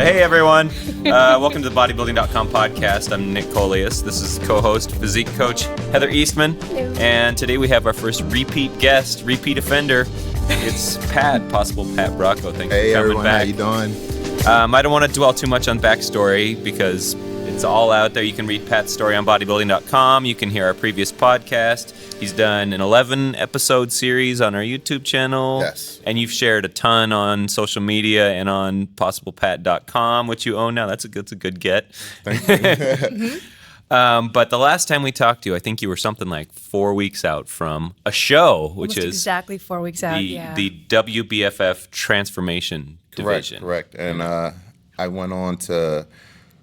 Hey everyone, welcome to the Bodybuilding.com podcast. I'm Nick Coleus. This is co-host, physique coach Heather Eastman. Hello. And today we have our first repeat guest, repeat offender. It's Pat, possible Pat Brocco. Thanks for coming everyone, back. how you doing? I don't want to dwell too much on backstory because it's all out there. You can read Pat's story on Bodybuilding.com. You can hear our previous podcast. He's done an 11-episode series on our YouTube channel. Yes. And you've shared a ton on social media and on possiblepat.com, which you own now. That's a good get. Thank you. But the last time we talked to you, I think you were something like 4 weeks out from a show, which Almost is exactly 4 weeks out. the WBFF Transformation Division. Correct. And I went on to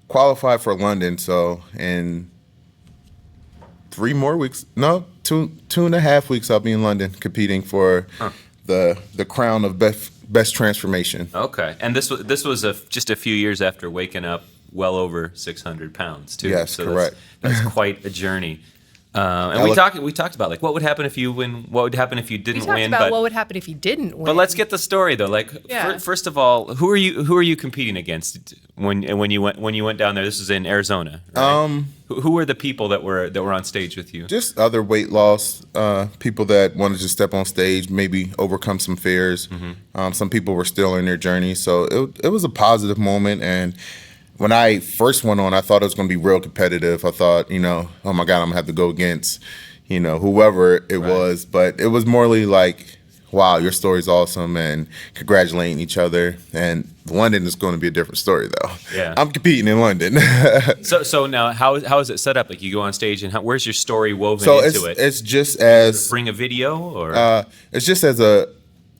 qualify for London. So in 3 more weeks, no, two and a half weeks, I'll be in London competing for the crown of best transformation. Okay, and this was just a few years after waking up well over 600 pounds too. Yes, so correct. That's quite a journey. And we talked about like what would happen if you win, what would happen if you didn't We win. talked about what would happen if you didn't win. But let's get the story though. Like Yeah. first of all, who are you competing against when you went down there? This was in Arizona. Right? Who were the people that were on stage with you? Just other weight loss people that wanted to step on stage, maybe overcome some fears. Some people were still in their journey, so it was a positive moment. And when I first went on, I thought it was going to be real competitive. I thought, oh my God, I'm going to have to go against, whoever it was. But it was morely like, wow, your story's awesome, and congratulating each other. And London is going to be a different story, though. Yeah. I'm competing in London. So now, how is it set up? Like you go on stage, and where's your story woven into it? It's just as Bring a video, or it's just as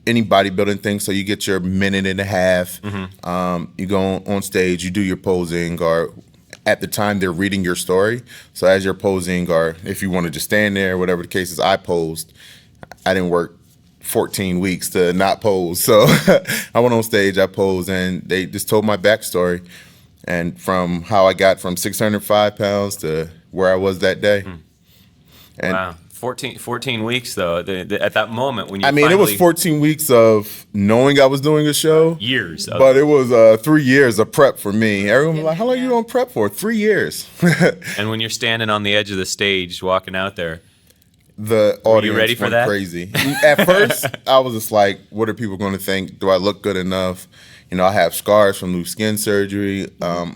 any bodybuilding thing. So you get your minute and a half. You go on stage, you do your posing, or at the time they're reading your story. So as you're posing, or if you want to just stand there, whatever the case is, I posed. I didn't work 14 weeks to not pose. So I went on stage, I posed, and they just told my backstory and from how I got from 605 pounds to where I was that day. And wow. 14 weeks though. At that moment when you it was 14 weeks of knowing I was doing a show. Years. But it was 3 years of prep for me. Everyone was like, how long are you going to prep for? 3 years. And when you're standing on the edge of the stage, walking out there, the were audience you ready for went that? crazy. At first, I was just like, what are people going to think? Do I look good enough? I have scars from loose skin surgery. I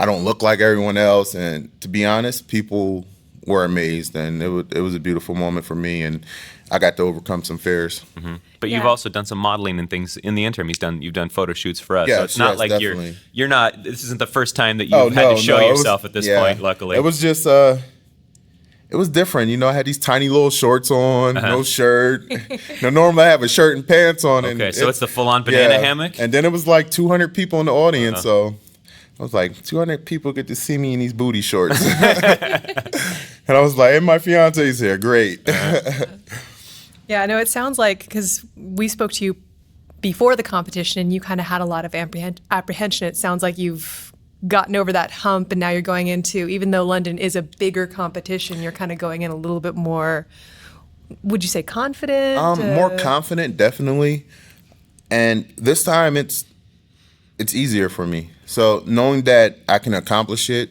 don't look like everyone else. And to be honest, people were amazed, and it was a beautiful moment for me, and I got to overcome some fears. But you've also done some modeling and things in the interim. You've done photo shoots for us. Yes, so it's not like definitely. you're not. This isn't the first time that you've had to show yourself at this point. Luckily, it was just it was different. I had these tiny little shorts on, no shirt. Normally I have a shirt and pants on. okay. And so it's the full-on banana hammock. And then it was like 200 people in the audience, so I was like, 200 people get to see me in these booty shorts. And I was like, and my fiance's here. Great. Yeah, I know it sounds like, because we spoke to you before the competition and you kind of had a lot of apprehension. It sounds like you've gotten over that hump and now you're going into, even though London is a bigger competition, you're kind of going in a little bit more, would you say confident? More confident, definitely. And this time it's easier for me. So knowing that I can accomplish it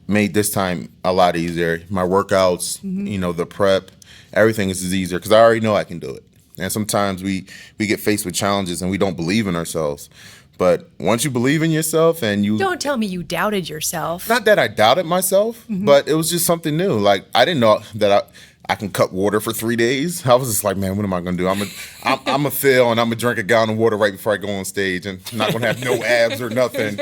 made this time a lot easier. My workouts, the prep, everything is easier because I already know I can do it. And sometimes we get faced with challenges and we don't believe in ourselves. But once you believe in yourself and you... Don't tell me you doubted yourself. Not that I doubted myself, but it was just something new. Like, I didn't know that I can cut water for 3 days. I was just like, man, what am I going to do? I'm going to fail and I'm going to drink a gallon of water right before I go on stage and I'm not going to have no abs or nothing.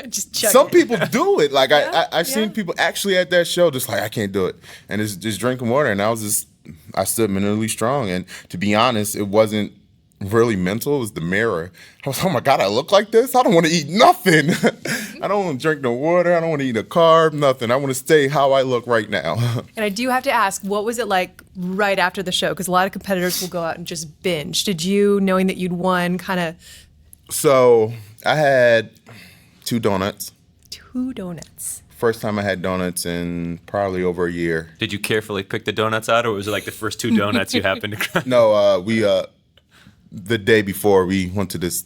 Just chug Some it. people do it. Like, I've seen people actually at that show just like, I can't do it. And it's just drinking water. And I stood mentally strong. And to be honest, it wasn't really mental. It was the mirror. I was, oh my God, I look like this? I don't want to eat nothing. I don't want to drink no water. I don't want to eat a carb, nothing. I want to stay how I look right now. And I do have to ask, what was it like right after the show? Because a lot of competitors will go out and just binge. Did you, knowing that you'd won, kind of... So I had 2 donuts. 2 donuts. First time I had donuts in probably over a year. Did you carefully pick the donuts out, or was it like the first 2 donuts you happened to... No, we the day before we went to this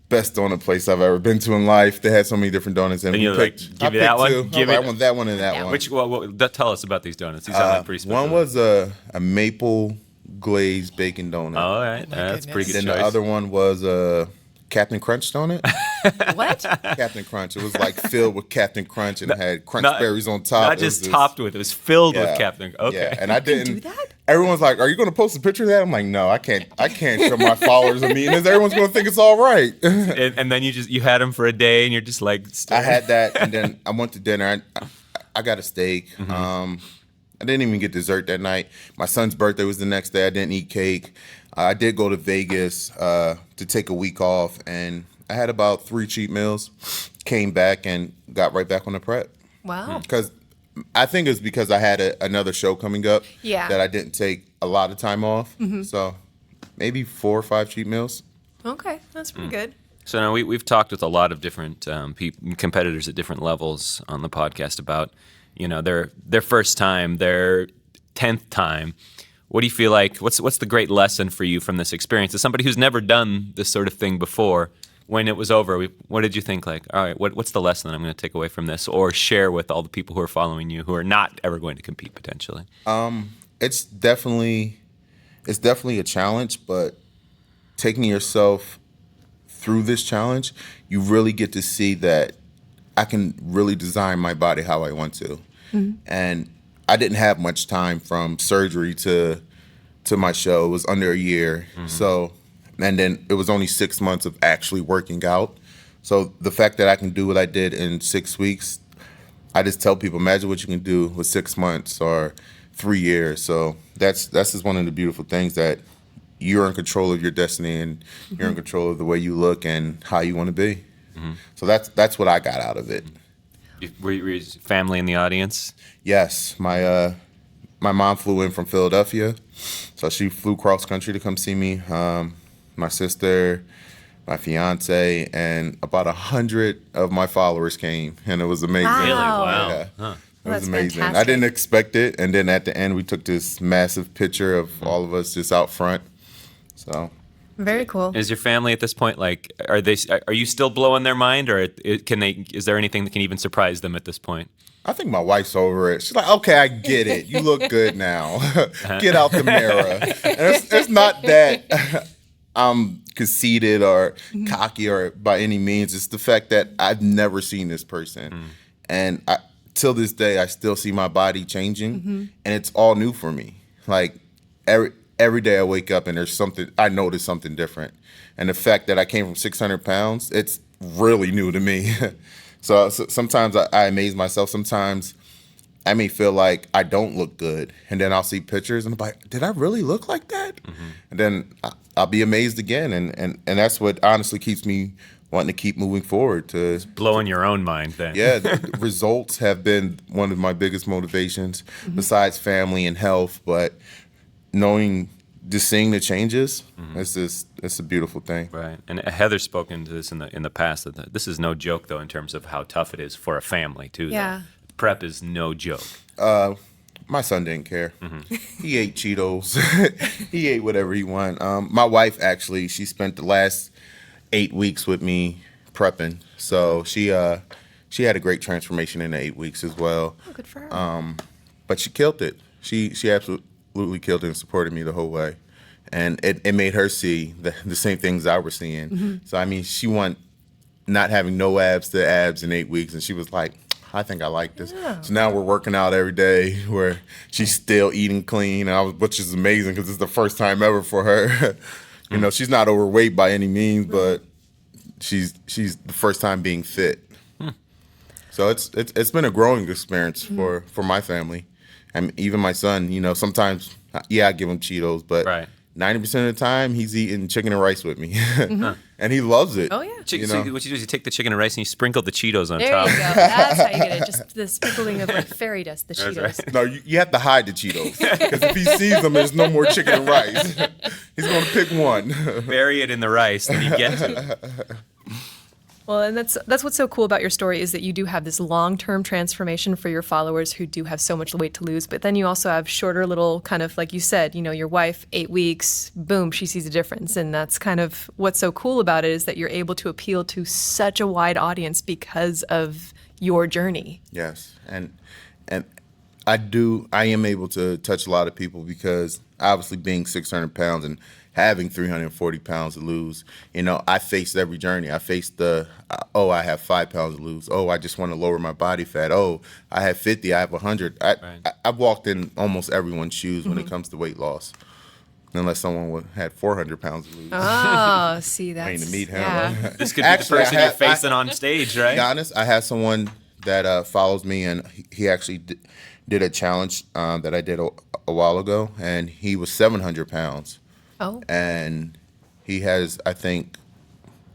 best donut place I've ever been to in life. They had so many different donuts, and you're like, give me that one? Give I it. want that one and that one. Tell us about these donuts. These sound like pretty special. One was a maple glazed bacon donut. All right, that's pretty good Then choice. the other one was a Captain Crunch donut. What? Captain Crunch. It was like filled with Captain Crunch and had crunch berries on top. Not just topped with, it was filled with Captain. Okay. Yeah, and I didn't do that? Everyone's like, "Are you going to post a picture of that?" I'm like, "No, I can't show my followers I'm eating this. Everyone's going to think it's all right." And then you had them for a day, and you're just like. I had that, and then I went to dinner. I got a steak. I didn't even get dessert that night. My son's birthday was the next day. I didn't eat cake. I did go to Vegas to take a week off, and I had about 3 cheat meals. Came back and got right back on the prep. Wow. Because I think it's because I had another show coming up that I didn't take a lot of time off. So maybe 4 or 5 cheat meals. Okay, that's pretty good. So now we've talked with a lot of different competitors at different levels on the podcast about, their first time, their 10th time. What do you feel like? What's the great lesson for you from this experience? As somebody who's never done this sort of thing before, when it was over, what did you think? Like, all right, what's the lesson that I'm going to take away from this, or share with all the people who are following you who are not ever going to compete potentially? It's definitely a challenge, but taking yourself through this challenge, you really get to see that I can really design my body how I want to. And I didn't have much time from surgery to my show. It was under a year. So, and then it was only 6 months of actually working out. So the fact that I can do what I did in 6 weeks, I just tell people, imagine what you can do with 6 months or 3 years. So that's just one of the beautiful things, that you're in control of your destiny, and you're in control of the way you look and how you want to be. So that's what I got out of it. Were your family in the audience? Yes, my mom flew in from Philadelphia, so she flew cross country to come see me. My sister, my fiancée, and about 100 of my followers came, and it was amazing. Wow. Really? Wow. Yeah. Huh. It was That's amazing. fantastic. I didn't expect it, and then at the end we took this massive picture of all of us just out front. So Very cool. Is your family at this point like? Are you still blowing their mind, or can they? Is there anything that can even surprise them at this point? I think my wife's over it. She's like, "Okay, I get it. You look good now. Get out the mirror." And it's not that I'm conceited or cocky or by any means. It's the fact that I've never seen this person, and till this day, I still see my body changing, and it's all new for me. Like every day I wake up and I notice something different, and the fact that I came from 600 pounds, it's really new to me. So sometimes I amaze myself. Sometimes I may feel like I don't look good, and then I'll see pictures and I'm like, did I really look like that? And then I'll be amazed again, and that's what honestly keeps me wanting to keep moving forward. Blowing your own mind then. Yeah, the results have been one of my biggest motivations, besides family and health. But seeing the changes, it's a beautiful thing. Right, and Heather's spoken to this in the past. That this is no joke, though, in terms of how tough it is for a family too. Yeah. Though. Prep is no joke. My son didn't care. He ate Cheetos. He ate whatever he wanted. My wife, actually, she spent the last 8 weeks with me prepping. So she had a great transformation in the 8 weeks as well. Oh, good for her. But she killed it. She absolutely killed it and supported me the whole way. And it made her see the same things I was seeing. So, I mean, she went not having no abs to abs in 8 weeks, and she was like, I think I like this. Yeah. So now we're working out every day where she's still eating clean, which is amazing because it's the first time ever for her. You know, she's not overweight by any means, but she's the first time being fit. So it's been a growing experience for my family. And even my son, you know, sometimes, I give him Cheetos, but 90% of the time he's eating chicken and rice with me. And he loves it. Oh, yeah. So what you do is you take the chicken and rice and you sprinkle the Cheetos on There top. you go. That's how you get it. Just the sprinkling of like fairy dust, the Cheetos. right. No, you have to hide the Cheetos. Because if he sees them, there's no more chicken and rice. He's going to pick one. Bury it in the rice, and you get to it. Well, and that's what's so cool about your story is that you do have this long-term transformation for your followers who do have so much weight to lose, but then you also have shorter little kind of, like you said, your wife, 8 weeks, boom, she sees a difference. And that's kind of what's so cool about it is that you're able to appeal to such a wide audience because of your journey. Yes. And I am able to touch a lot of people because obviously being 600 pounds and having 340 pounds to lose, I faced every journey. I faced I have 5 pounds to lose. Oh, I just want to lower my body fat. Oh, I have 50, I have 100. I've walked in almost everyone's shoes when it comes to weight loss. Unless someone had 400 pounds to lose. Oh, see, that's... I need to meet him. Yeah. This could be the person you're facing on stage, right? To be honest, I had someone that follows me, and he actually did a challenge that I did a while ago, and he was 700 pounds. Oh. And he has, I think,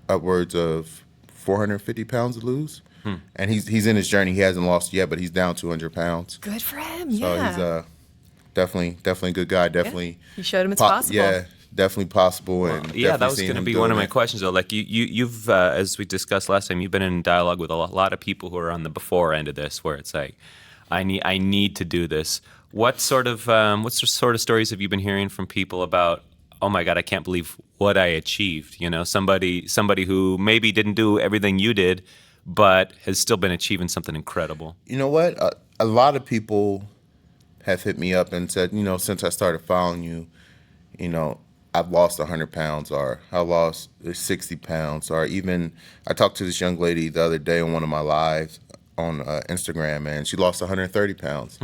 upwards of 450 pounds to lose. And he's in his journey. He hasn't lost yet, but he's down 200 pounds. Good for him, So yeah. he's definitely a good guy. Definitely. You showed him it's possible. Yeah, definitely possible. And Yeah, that definitely was seeing going to him be doing one of my it. questions, though. Like you've as we discussed last time, you've been in dialogue with a lot of people who are on the before end of this, where it's like, I need to do this. What sort of stories have you been hearing from people about? Oh my God, I can't believe what I achieved. Somebody who maybe didn't do everything you did, but has still been achieving something incredible. You know what? A lot of people have hit me up and said, since I started following you, I've lost 100 pounds, or I lost 60 pounds, or even I talked to this young lady the other day on one of my lives on Instagram, and she lost 130 pounds.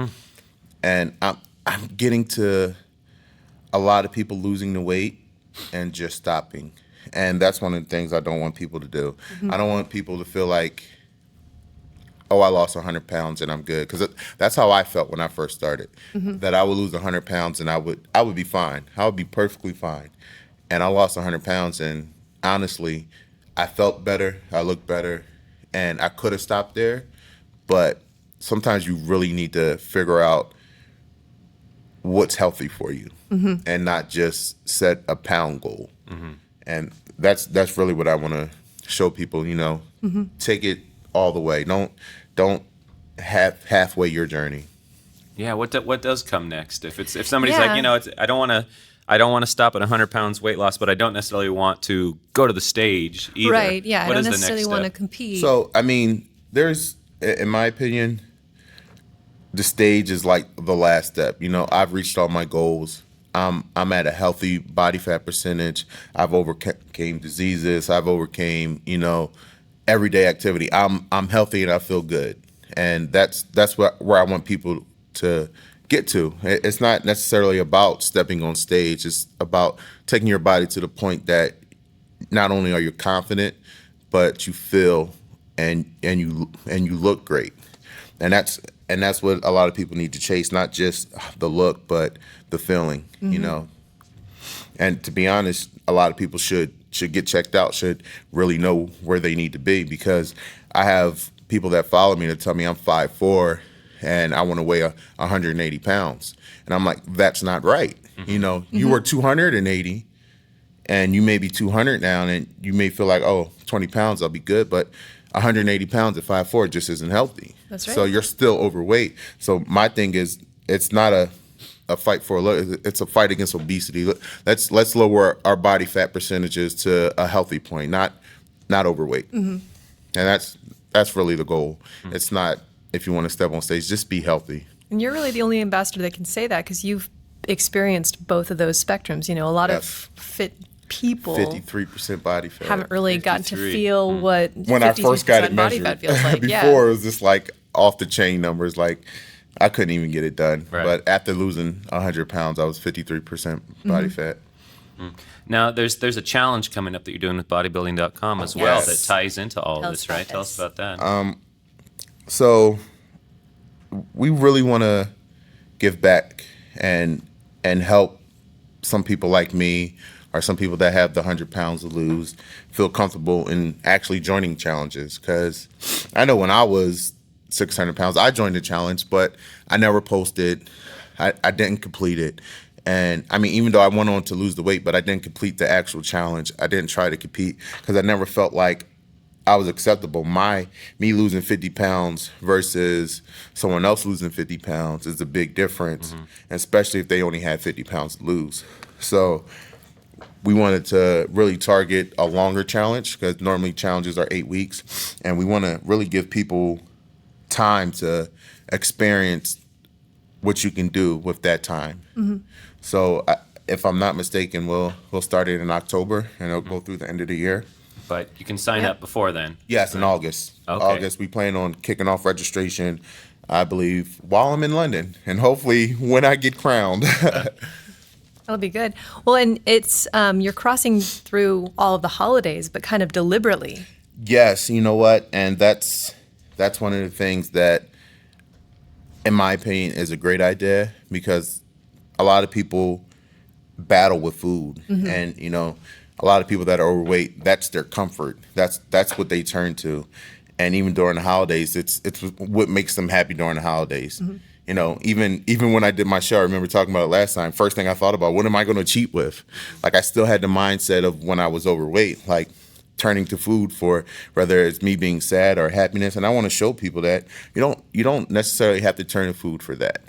And I'm getting to a lot of people losing the weight and just stopping. And that's one of the things I don't want people to do. I don't want people to feel like, oh, I lost 100 pounds and I'm good. Because that's how I felt when I first started, that I would lose 100 pounds and I would be fine. I would be perfectly fine. And I lost 100 pounds, and honestly, I felt better, I looked better, and I could have stopped there. But sometimes you really need to figure out what's healthy for you and not just set a pound goal. And that's really what I want to show people, take it all the way. Don't halfway your journey. Yeah, what does come next? If somebody's Yeah. like, I don't want to stop at 100 pounds weight loss, but I don't necessarily want to go to the stage either. Right, yeah. What I is don't the necessarily next want to step? compete. So, I mean, there's, in my opinion, the stage is like the last step. I've reached all my goals. I'm at a healthy body fat percentage. I've overcame diseases. I've overcame, everyday activity. I'm healthy and I feel good. And that's where I want people to get to. It's not necessarily about stepping on stage. It's about taking your body to the point that not only are you confident, but you feel and you look great. And that's what a lot of people need to chase, not just the look, but the feeling, And to be honest, a lot of people should get checked out, should really know where they need to be, because I have people that follow me that tell me I'm 5'4" and I want to weigh 180 pounds. And I'm like, that's not right. You were 280 and you may be 200 now, and you may feel like, 20 pounds, I'll be good. But 180 pounds at 5'4" just isn't healthy. That's right. So you're still overweight. So my thing is, it's not a fight for a look. It's a fight against obesity. Let's lower our body fat percentages to a healthy point, not overweight. And that's really the goal. It's not, if you want to step on stage, just be healthy. And you're really the only ambassador that can say that, because you've experienced both of those spectrums. A lot of fit people 53% body fat. haven't really gotten to 53. feel what When I first got it 53% body measured, fat feels like. before it was just like off the chain numbers, like I couldn't even get it done. Right. But after losing 100 pounds, I was 53% body fat. Now, there's a challenge coming up that you're doing with Bodybuilding.com as well Yes. that ties into all Tell of us this, about right? Tell us this. about that. So we really want to give back and help some people like me, or some people that have the 100 pounds to lose, feel comfortable in actually joining challenges. Because I know when I was 600 pounds, I joined the challenge, but I never posted. I didn't complete it. And I mean, even though I went on to lose the weight, but I didn't complete the actual challenge. I didn't try to compete because I never felt like I was acceptable. Me losing 50 pounds versus someone else losing 50 pounds is a big difference, especially if they only had 50 pounds to lose. So we wanted to really target a longer challenge because normally challenges are 8 weeks, and we want to really give people time to experience what you can do with that time. So if I'm not mistaken, we'll start it in October and it'll go through the end of the year. But you can sign up before then. Yes, in August. Okay. August, we plan on kicking off registration, I believe, while I'm in London, and hopefully when I get crowned. That'll be good. Well, and it's you're crossing through all of the holidays, but kind of deliberately. Yes, you know what? And that's one of the things that, in my opinion, is a great idea because a lot of people battle with food, and a lot of people that are overweight, that's their comfort. That's what they turn to, and even during the holidays, it's what makes them happy during the holidays. Even when I did my show, I remember talking about it last time. First thing I thought about, what am I going to cheat with? Like I still had the mindset of when I was overweight, like turning to food for whether it's me being sad or happiness. And I want to show people that you don't necessarily have to turn to food for that.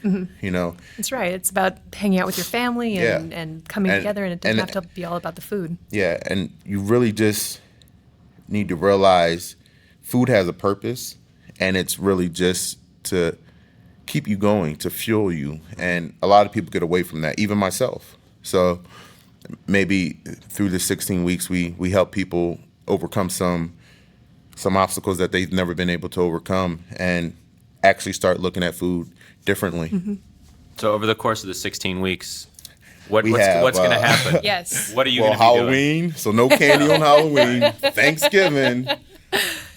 That's right. It's about hanging out with your family and coming together, and it doesn't have to be all about the food. Yeah, and you really just need to realize food has a purpose, and it's really just to keep you going, to fuel you. And a lot of people get away from that, even myself. So maybe through the 16 weeks, we help people overcome some obstacles that they've never been able to overcome and actually start looking at food differently. So over the course of the 16 weeks, what's have, going to happen? Yes. What are you going to be Halloween, doing? so no candy on Halloween. Thanksgiving.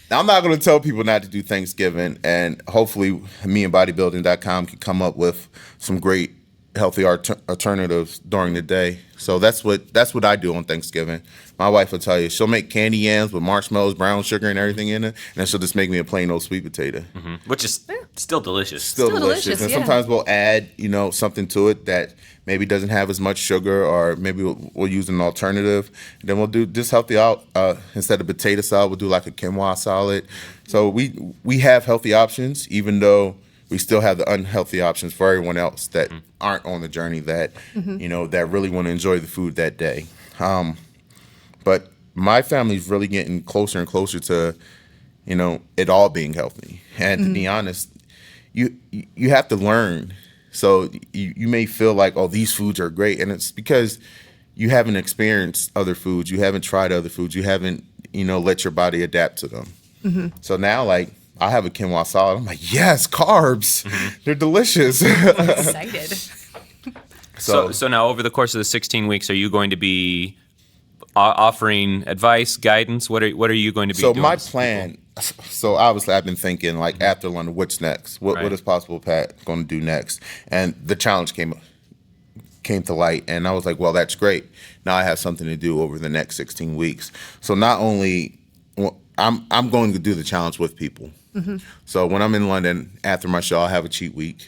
Now, I'm not going to tell people not to do Thanksgiving, and hopefully me and Bodybuilding.com can come up with some great healthy alternatives during the day. So that's what I do on Thanksgiving. My wife will tell you, she'll make candy yams with marshmallows, brown sugar, and everything in it, and then she'll just make me a plain old sweet potato. Which is still delicious. Still delicious. And sometimes we'll add, something to it that maybe doesn't have as much sugar, or maybe we'll use an alternative. And then we'll do just healthy out. Instead of potato salad, we'll do like a quinoa salad. So we have healthy options, even though we still have the unhealthy options for everyone else that aren't on the journey that, that really want to enjoy the food that day. But my family's really getting closer and closer to, it all being healthy. And to be honest, you have to learn. So you may feel like, oh, these foods are great. And it's because you haven't experienced other foods. You haven't tried other foods. You haven't, let your body adapt to them. So now, like, I have a quinoa salad. I'm like, yes, carbs. They're delicious. I'm excited. So now over the course of the 16 weeks, are you going to be offering advice, guidance? What are you going to be doing? So my plan, so obviously I've been thinking, like, after London, what's next? What is Possible Pat going to do next? And the challenge came to light, and I was like, well, that's great. Now I have something to do over the next 16 weeks. So not only I'm going to do the challenge with people. So when I'm in London after my show, I'll have a cheat week.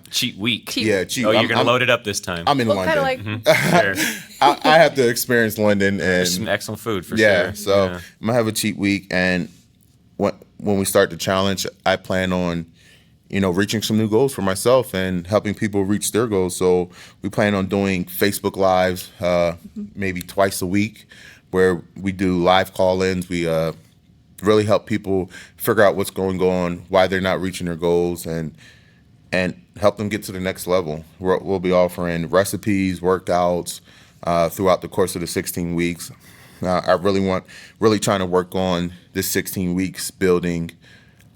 Cheat week. Yeah, cheat. Oh, you're going to load it up this time. I'm in London. Kind of like Sure. I have to experience London, There's and some excellent food for yeah. sure. So I'm gonna have a cheat week, and when we start the challenge, I plan on, reaching some new goals for myself and helping people reach their goals. So we plan on doing Facebook Lives, maybe twice a week, where we do live call-ins. We really help people figure out what's going on, why they're not reaching their goals, and help them get to the next level. We'll be offering recipes, workouts throughout the course of the 16 weeks. I really trying to work on this 16 weeks building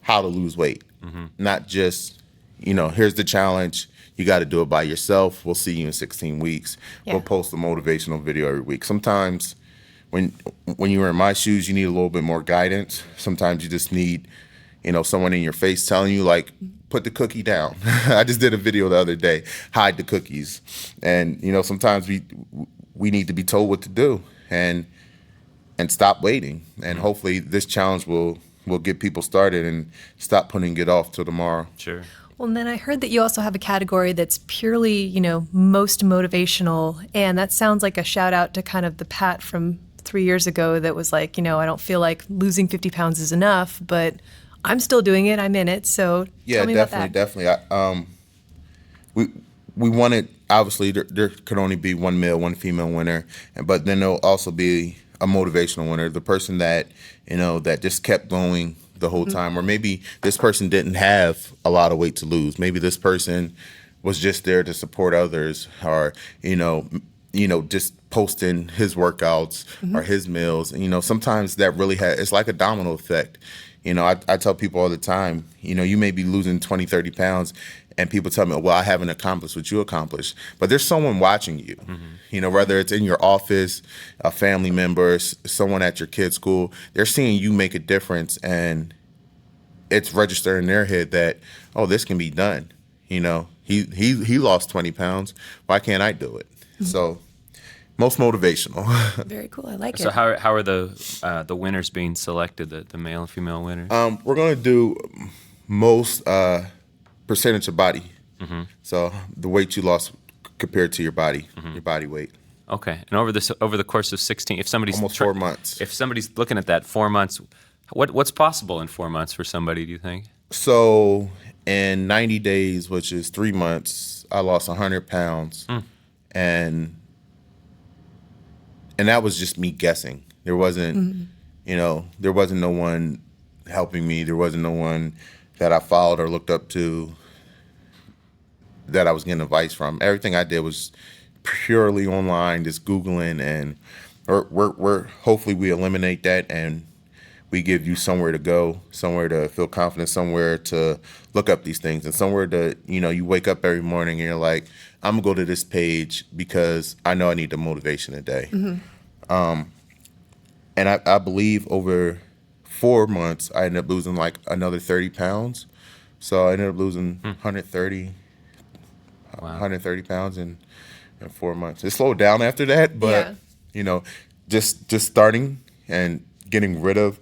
how to lose weight. Not just, here's the challenge. You got to do it by yourself. We'll see you in 16 weeks. Yeah. We'll post a motivational video every week. Sometimes when you're in my shoes, you need a little bit more guidance. Sometimes you just need, someone in your face telling you, like, put the cookie down. I just did a video the other day, hide the cookies. And, sometimes we need to be told what to do and stop waiting. And hopefully this challenge will get people started and stop putting it off till tomorrow. Sure. Well, and then I heard that you also have a category that's purely, most motivational, and that sounds like a shout out to kind of the Pat from 3 years ago that was like, I don't feel like losing 50 pounds is enough, but I'm still doing it. I'm in it. So tell me about that. Definitely. We wanted, obviously, there could only be one male, one female winner, but then there'll also be a motivational winner, the person that, that just kept going the whole time. Or maybe this person didn't have a lot of weight to lose. Maybe this person was just there to support others, or, just posting his workouts or his meals. And, sometimes that really it's like a domino effect. I tell people all the time, you may be losing 20, 30 pounds and people tell me, well, I haven't accomplished what you accomplished. But there's someone watching you, whether it's in your office, a family member, someone at your kid's school. They're seeing you make a difference, and it's registered in their head that, oh, this can be done. He lost 20 pounds. Why can't I do it? So most motivational. Very cool. I like it. So how are the winners being selected, the male and female winners? We're going to do most percentage of body. So the weight you lost compared to your body weight. Okay. And over the course of 16, if somebody's almost 4 months. If somebody's looking at that 4 months, what's possible in 4 months for somebody, do you think? So in 90 days, which is 3 months, I lost 100 pounds. And that was just me guessing. There wasn't, there wasn't no one helping me. There wasn't no one that I followed or looked up to that I was getting advice from. Everything I did was purely online, just Googling, and we're hopefully we eliminate that and we give you somewhere to go, somewhere to feel confident, somewhere to look up these things, and somewhere to, you wake up every morning and you're like, I'm gonna go to this page because I know I need the motivation today. And I believe over 4 months, I ended up losing like another 30 pounds. So I ended up losing 130 pounds in 4 months. It slowed down after that, but just starting and getting rid of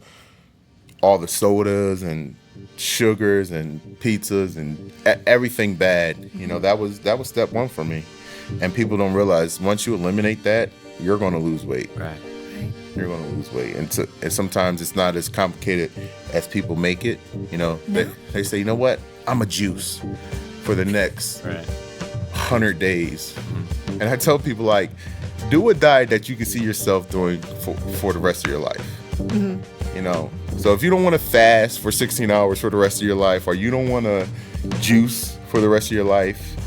all the sodas and sugars and pizzas and everything bad. That was step one for me. And people don't realize once you eliminate that, you're going to lose weight. Right. You're going to lose weight. And sometimes it's not as complicated as people make it. They say, you know what? I'm a juice for the next 100 days. And I tell people, like, do a diet that you can see yourself doing for the rest of your life. So if you don't want to fast for 16 hours for the rest of your life, or you don't want to juice for the rest of your life,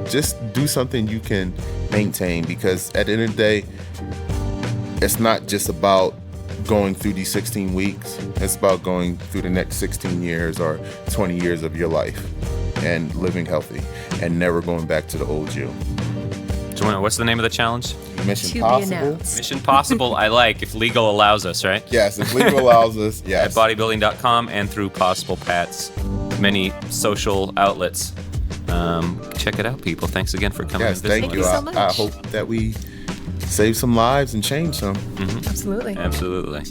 just do something you can maintain, because at the end of the day, it's not just about going through these 16 weeks. It's about going through the next 16 years or 20 years of your life and living healthy and never going back to the old you. Joanna, what's the name of the challenge? Mission To Possible. be announced. Mission Possible, I like, if legal allows us, right? Yes, if legal allows us, yes. At Bodybuilding.com and through Possible Pat's many social outlets. Check it out, people. Thanks again for coming Yes, and visiting. thank you. so much. I hope that we save some lives and change some. Absolutely. Absolutely.